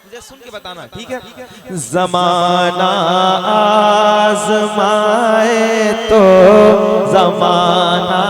मुझे सुन के बताना, ठीक है? ज़माना आज़माए तो ज़माना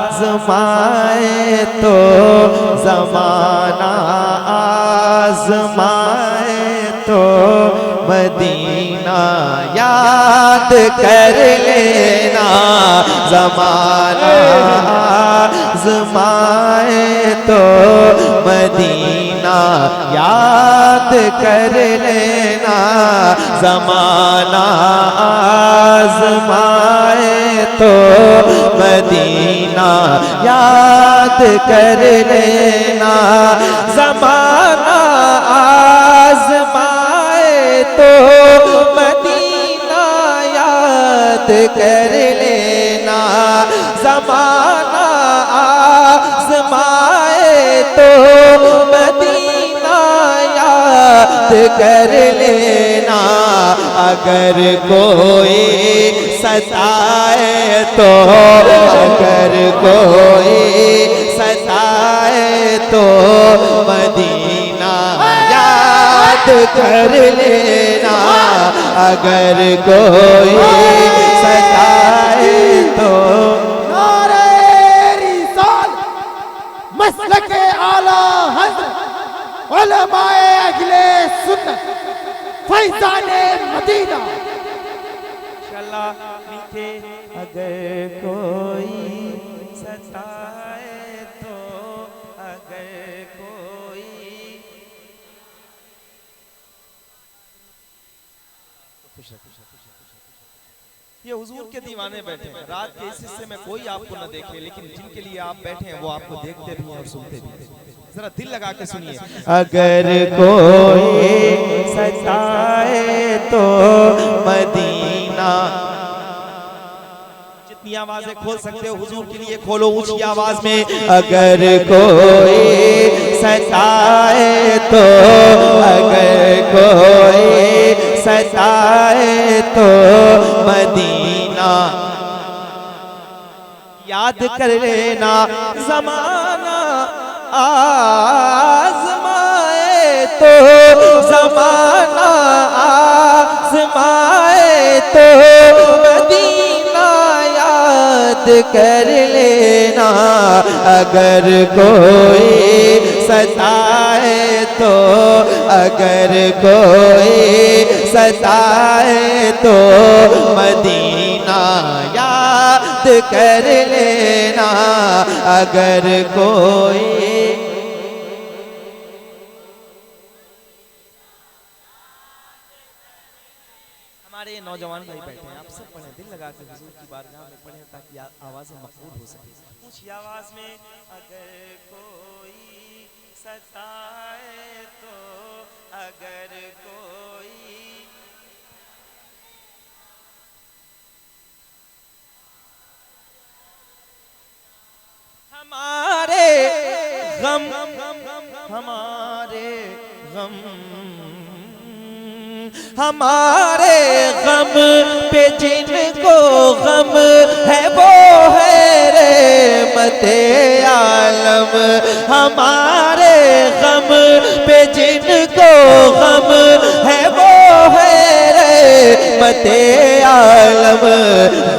आज़माए तो ज़माना आज़माए तो मदीना याद कर लेना। ज़माना आज़माए तो मदीना याद कर लेना। ज़माना आज़माए तो मदीना याद कर लेना। ज़माना आज़माए तो मदीना याद कर लेना। ज़माना आज़माए तो मदीना याद कर लेना। अगर कोई सताए तो, अगर कोई सताए तो मदीना याद कर लेना। अगर कोई सताए तो मसलके आला हज़रत उलमाए अहले सुन्नत फैज़ाने मदीना। इंशाअल्लाह मीठे। अगर कोई सताए तो, अगर कोई ये हुजूर के दीवाने बैठे हैं। रात के इस हिस्से में कोई आपको न देखे, लेकिन जिनके लिए आप बैठे हैं वो आपको देखते भी हैं और सुनते भी हैं। जरा दिल लगा के सुनिए। अगर कोई सताए तो मदीना। जितनी आवाजें खोल सकते हो हुजूर के लिए खोलो ऊंची आवाज में। अगर कोई सताए तो, अगर कोई सताए तो मदीना याद कर लेना। ज़माना आज़माए तो, ज़माना आज़माए तो मदीना याद कर लेना। अगर कोई सताए तो, अगर कोई सताए तो मदीना याद कर लेना। अगर कोई हमारे नौजवान भाई बैठे हैं, आप सब पढ़ें, दिल लगा के हुजूर की बारगाह में पढ़ें ताकि आवाज़ें मकबूल हो सके। ऊंची आवाज में। अगर कोई सताए तो, अगर कोई हमारे गम, हमारे गम, हमारे गम पे जिनको गम है वो है रहमते आलम। हमारे गम पे जिनको गम है वो है रहमते आलम।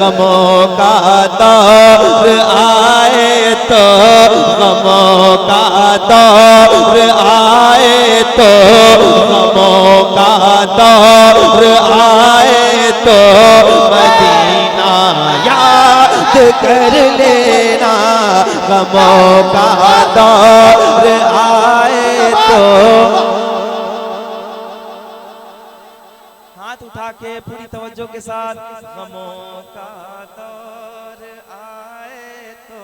गमों का दौर आए तो, गमों का दौर आए तो, गमों का दौर आए तो मदीना याद कर लेना। गमों का दौर आए तो। हाथ उठा के पूरी तवज्जो के साथ। गमों का दौर आए तो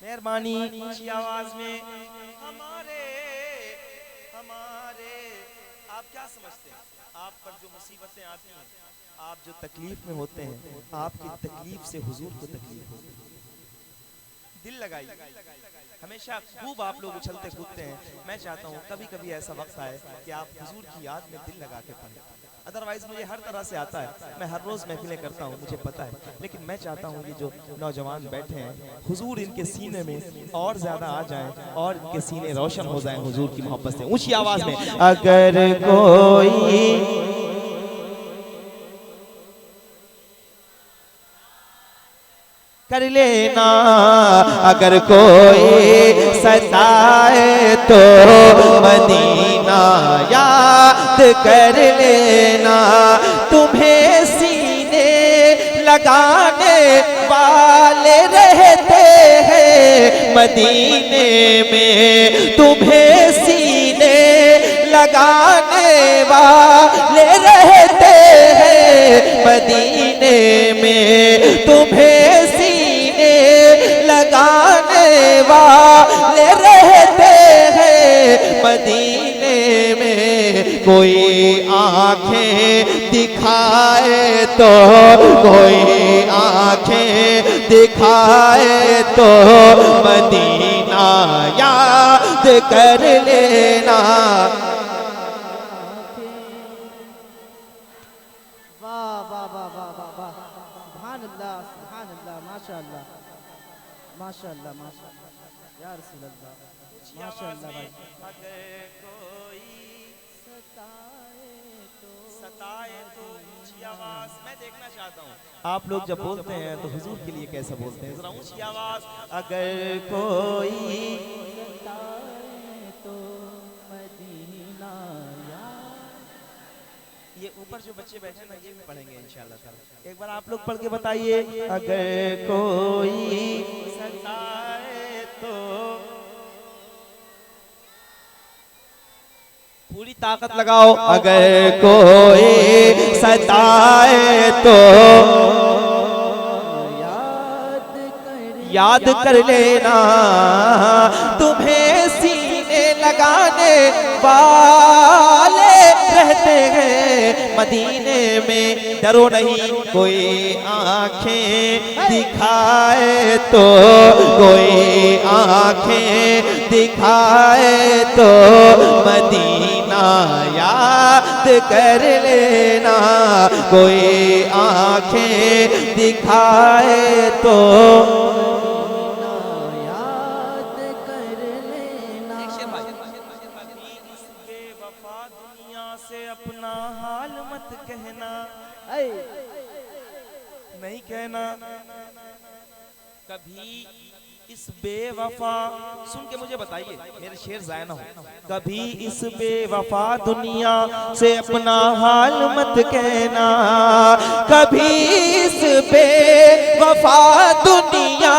मेहरबानी ऊंची आवाज में। हमारे हमारे आप क्या समझते हैं? आप पर जो मुसीबतें आती हैं, आप जो तकलीफ में होते हैं, आपकी तकलीफ से हुजूर को तकलीफ होती है। दिल लगाइए। हमेशा खूब आप लोग उछलते कूदते हैं। मैं चाहता हूँ कभी कभी ऐसा वक्त आए कि आप हुजूर की याद में दिल लगा के पढ़ें। अदरवाइज मुझे हर तरह से आता है, मैं हर रोज महफिलें करता हूँ, मुझे पता है। लेकिन मैं चाहता हूँ ये जो नौजवान बैठे हैं, हुजूर इनके सीने में और ज्यादा आ जाएं और इनके सीने रोशन हो जाएं हुजूर की मोहब्बत से। ऊंची आवाज में अगर कोई कर लेना, अगर कोई सताए तो मदीना याद कर लेना। तुम्हें सीने लगाने वाले रहते हैं मदीने में, तुम्हें सीने लगाने वाले रहते हैं मदीने में, तुम्हें सीने लगाने वाले रहते हैं मदीने में। कोई आंखें दिखाए तो, कोई आंखें दिखाए तो मदीना याद कर लेना। वाह वाह वाह वाह वाह वाह, सुभान अल्लाह सुभान अल्लाह, माशाअल्लाह माशाअल्लाह माशाअल्लाह या रसूल अल्लाह, माशाअल्लाह भाई। अगर कोई सताए तो ऊंची आवाज, मैं देखना चाहता हूँ आप लोग जब बोलते हैं तो हुजूर के लिए कैसा बोलते हैं, जरा ऊंची आवाज। अगर कोई तो मदीना ये ऊपर जो बच्चे बैठे ना ये भी पढ़ेंगे इंशाल्लाह ताला। एक बार आप लोग पढ़ के बताइए। अगर कोई सताए तो, पूरी ताकत लगाओ। अगर कोई सताए तो याद कर लेना, तुम्हें सीने लगाने वाले रहते हैं मदीने में। डरो नहीं, कोई आंखें दिखाए तो, कोई आंखें दिखाए तो मदीना याद कर लेना। कोई आंखें दिखाए तो याद कर लेना। कभी इस बेवफा दुनिया से अपना हाल मत कहना, ऐ, नहीं कहना कभी इस बेवफा। सुन के मुझे बताइए, मेरे शेर जाया ना हो। कभी इस बेवफा दुनिया से अपना हाल मत कहना, कभी इस बेवफा दुनिया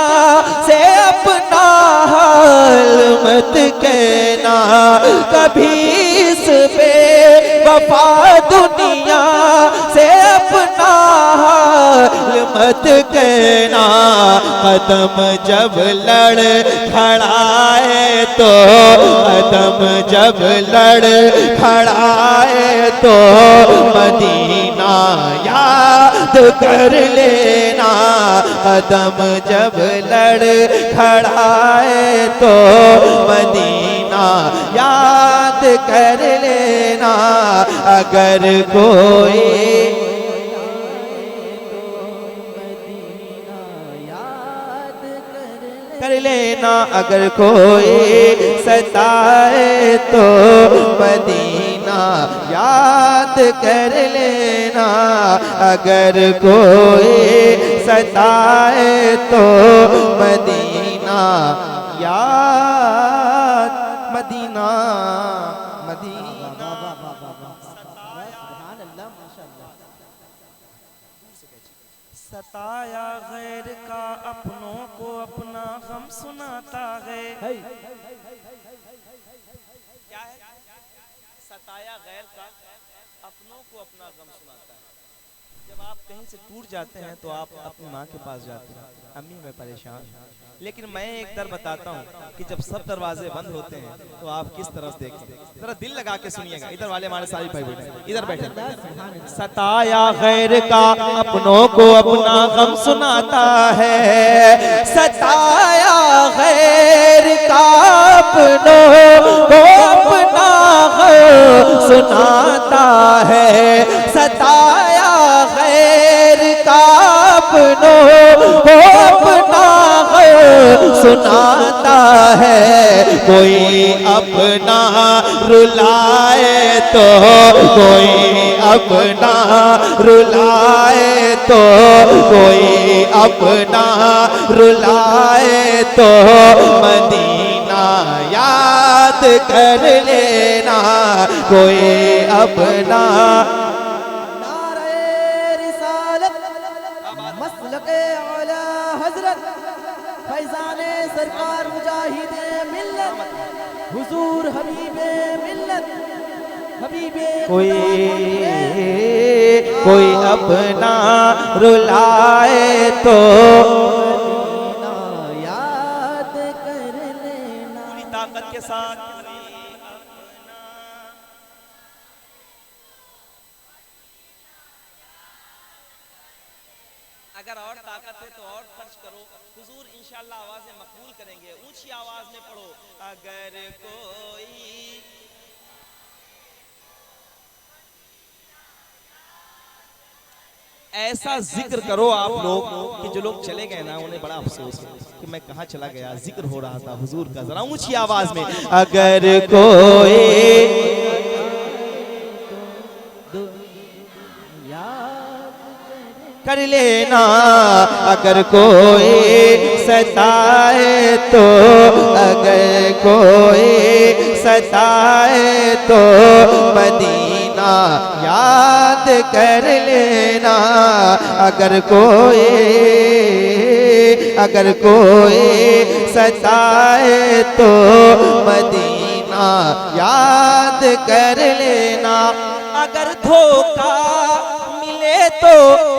से अपना हाल मत कहना, कभी इस बेवफा दुनिया से अपना हाल मत कहना। कदम जब लड़ खड़ाए तो, कदम जब लड़ खड़ाए तो मदीना याद कर लेना। कदम जब लड़ खड़ाए तो मदीना याद कर लेना। अगर कोई कर लेना, अगर कोई सताए तो मदीना याद कर लेना। अगर कोई सताए तो मदीना याद, मदीना मदीना। सुभान अल्लाह माशाअल्लाह। सताया गैर का अपनों को अपना गम सुनाता है। क्या है? सताया गैर का अपनों को अपना गम सुनाता है। जब आप कहीं से टूट जाते हैं तो आप अपनी माँ के पास जाते हैं, अम्मी मैं परेशान हूँ। लेकिन मैं एक दर बताता हूँ कि जब सब दरवाजे बंद होते हैं तो आप किस तरफ देखते हैं। जरा दिल लगा के सुनिएगा। इधर वाले हमारे सारे भाई बैठे, इधर बैठे। सताया गैर का अपनों को अपना गम सुनाता है, सताया गैर का अपनों को अपना गम सुनाता है। अपनों को अपना सुनाता है, कोई अपना रुलाए तो, कोई अपना रुलाए तो, कोई अपना रुलाए तो मदीना याद कर लेना, कोई अपना। नारे रिसालत मसलके आला हजरत फैजाने सरकार मुजाहिदे मिल्लत हुजूर हबीबे मिल्लत हबीबे कोई अपना रुलाए तो याद कर लेना। पूरी ताकत के साथ अगर और ताकत है तो और खर्च करो। हुजूर इंशाअल्लाह आवाजें मकबूल करेंगे। ऊंची आवाज में पढ़ो, अगर कोई ऐसा जिक्र करो आप लोग कि जो लोग चले गए ना उन्हें बड़ा अफसोस है कि मैं कहाँ चला गया, जिक्र हो रहा था हुजूर का। जरा ऊंची आवाज में, अगर कोई कर लेना, अगर कोई सताए तो, अगर कोई सताए तो मदीना याद कर लेना, अगर कोई सताए तो मदीना याद कर लेना। अगर धोखा मिले तो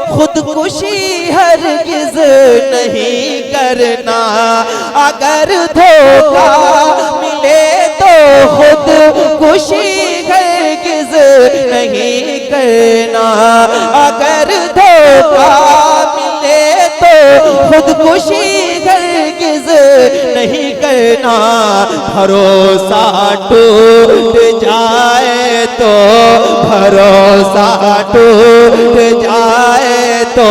खुदकुशी हरगिज नहीं करना, अगर धोखा मिले तो खुदकुशी हरगिज नहीं करना, अगर धोखा मिले तो खुदकुशी हरगिज नहीं करना। भरोसा टूट जाए तो, भरोसा टूट जाए तो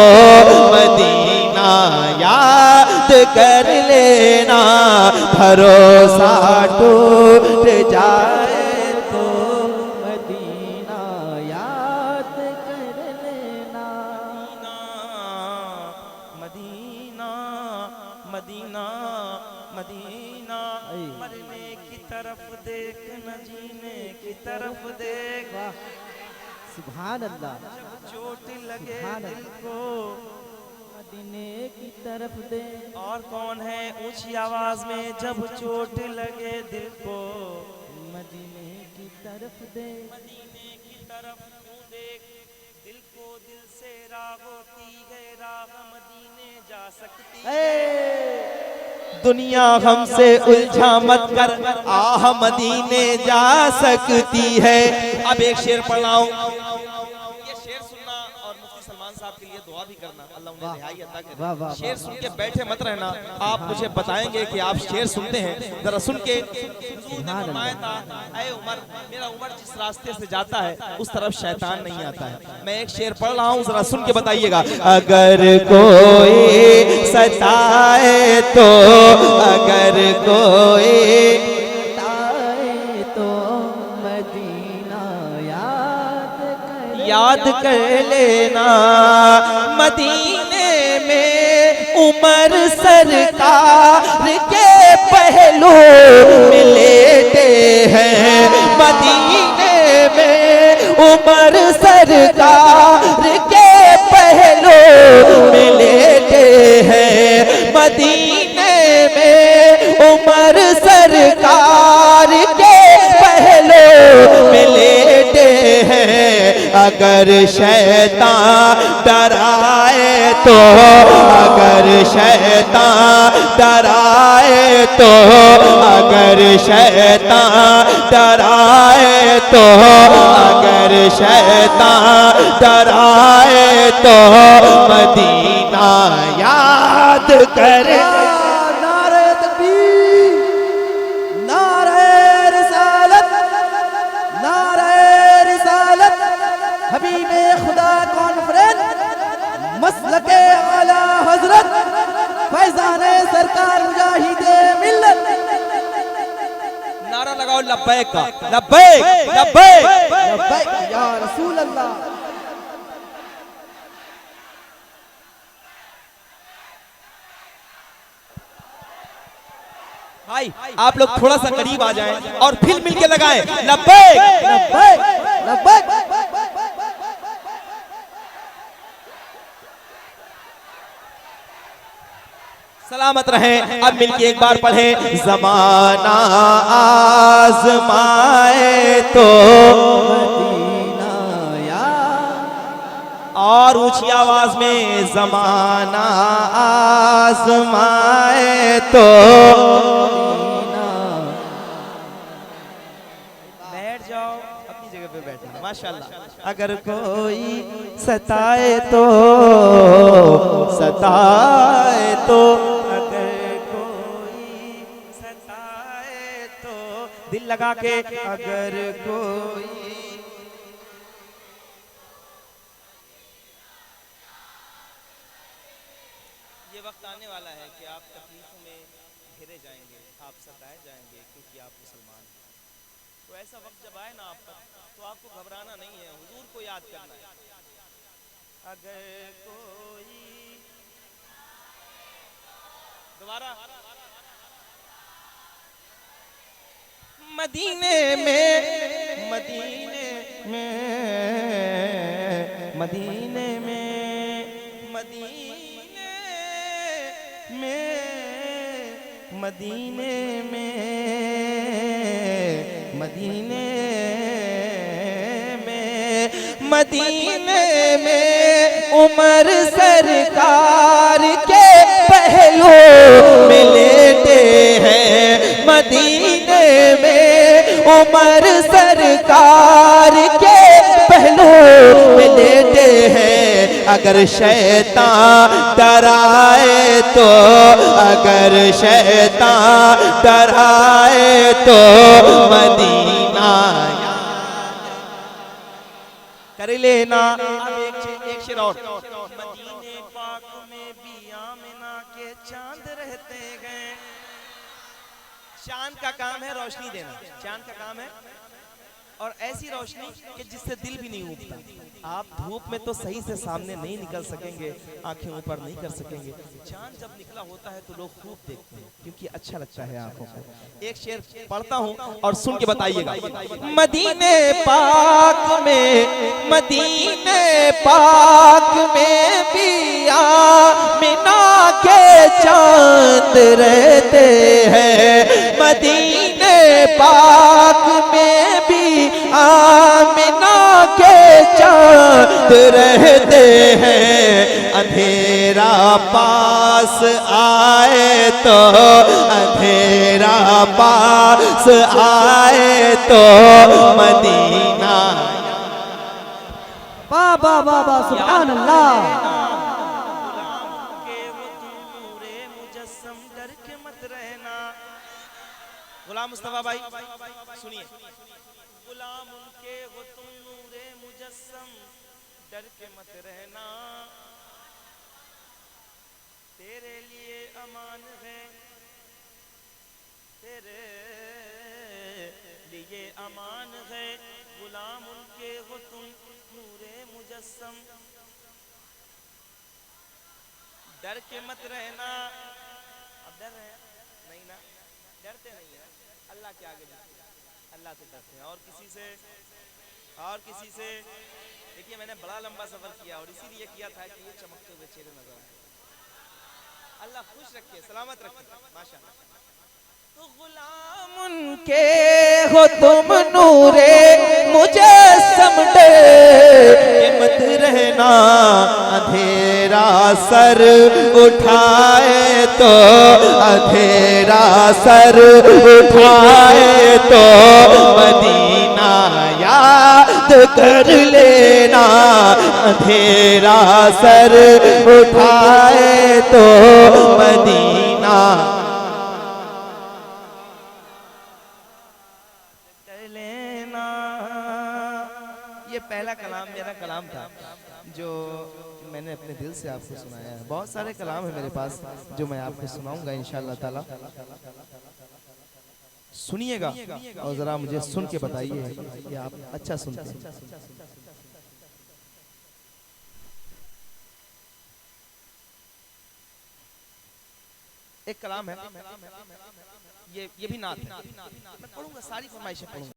मदीना याद कर लेना, भरोसा टूट जाए तो मदीना याद कर लेना। मदीना मदीना मदीना, मरने की तरफ देख न जीने की तरफ देख। सुभान अल्लाह, चोट लगे दिल को मदीने की तरफ दे। और कौन है ऊंची आवाज में, जब चोट लगे दिल को मदीने की तरफ दे। मदीने की तरफ तू देख, दिल को दिल से राह होती है, राह मदीने जा सकती है। दुनिया हमसे उलझा मत कर, आह मदीने जा सकती है। अब एक शेर पढ़ाऊं, ये शेर सुनना और मुफ्ती सलमान साहब के लिए दुआ भी करना, अल्लाह उन्हें रिहाई अता करे। शेर सुन के बैठे मत रहना, आप मुझे बताएंगे कि आप शेर सुनते हैं। जरा सुन के, हुजूर ने फरमाया था, ऐ उमर, मेरा उमर जिस रास्ते से जाता है उस तरफ शैतान नहीं आता है। मैं एक शेर पढ़ रहा हूँ, जरा सुन के बताइएगा। अगर कोई सताए तो, अगर कोई सताए तो मदीना याद कर लेना, मदीने में उमर सरकार के पहलू मिलेते हैं, मदीने में उमर सरकार के पहलू मिलेते हैं, मदीने में उमर सरकार के पहलू मिलेते हैं। अगर शैतान डराए तो, अगर शैतान डराए तो, अगर शैतान डराए तो, अगर शैतान डराए तो मदीना याद करे। नारे तकबीर, नारे रिसालत, नारे रिसालत, हबीबे खुदा कॉन्फ्रेंस, मसलके आला लब्बैक का, लब्बैक लब्बैक लब्बैक या रसूल अल्लाह। भाई आप लोग थोड़ा सा करीब आ जाएं और फिर मिलके लगाएं लब्बैक लब्बैक लब्बैक। सलामत रहें। अब मिलके एक बार पढ़ें, ज़माना आज़माए तो मदीना या, और ऊंची आवाज में, ज़माना आज़माए तो बैठ जाओ, अपनी जगह पे बैठे, माशाल्लाह। अगर कोई सताए तो, सताए तो, अगर कोई सताए तो, दिल लगा के, अगर कोई, ये वक्त आने वाला है कि आप तकलीफों में घिरे जाएंगे, आप सताए जाएंगे, क्योंकि आप मुसलमान हैं। तो ऐसा वक्त जब आए ना आप पर, तो आपको घबराना नहीं है, हुजूर को याद करना है। अगर कोई, दोबारा, मदीने में, मदीने में, मदीने में, मदीने में, मदीने में, मदीने में, मदीने में उमर सरकार के पहलू में लेटे हैं, मदीने में उमर सरकार के पहलू में लेटे हैं। अगर शैतान डराए तो, अगर शैतान डराए तो मदीना कर लेना। अब एक शेर और, मदीने पाक में भी आमिना के चांद रहते गए। चांद का काम है रोशनी देना, चांद का काम है, और ऐसी रोशनी कि जिससे दिल भी नहीं उठता। आप धूप में तो सही से सामने नहीं निकल सकेंगे, आंखें ऊपर नहीं कर सकेंगे। चांद जब निकला होता है तो लोग खूब देखते हैं, क्योंकि अच्छा लगता है आंखों को। एक शेर पढ़ता हूं और सुन के बताइएगा। मदीने पाक में, मदीने पाक में भी आमिना के चांद रहते हैं, मदीने पाक में भी आमिना के चांद रहते हैं। अंधेरा पास आए तो, अंधेरा पास आए तो मदीना, बाबा बाबा सुभान अल्लाह। गुलाम मुस्तफा भाई सुनिए, गुलाम उनके हो तुम नूरे मुजस्सम, डर के मत रहना, तेरे लिए अमान है, तेरे लिए अमान है। गुलाम उनके हो तुम नूरे मुजस्सम, डर के मत रहना। अब डर रहे हैं नहीं ना, डरते नहीं है, अल्लाह के आगे अल्लाह से डरते हैं, और किसी से, और किसी से। देखिए मैंने बड़ा लंबा सफर किया और इसीलिए किया था कि ये चमकते हुए चेहरे नजर आए। अल्लाह खुश रखे, सलामत रखे, माशाअल्लाह। तो गुलाम उनके हो तुम नूरे मुजस्सम, डर के मत रहना, अंधेरा सर उठाए तो, अंधेरा सर उठाए तो मदीना याद कर लेना, अंधेरा सर उठाए तो मदीना कर लेना। ये पहला कलाम मेरा कलाम था जो मैंने अपने दिल से आपको सुनाया है। बहुत सारे कलाम है मेरे पास जो मैं आपको सुनाऊंगा इंशाअल्लाह ताला। सुनिएगा और जरा मुझे सुन के बताइए कि आप अच्छा सुनते हैं। एक कलाम है, ये भी नात है। मैं पढ़ूंगा, सारी फरमाइशें पढ़ूंगा।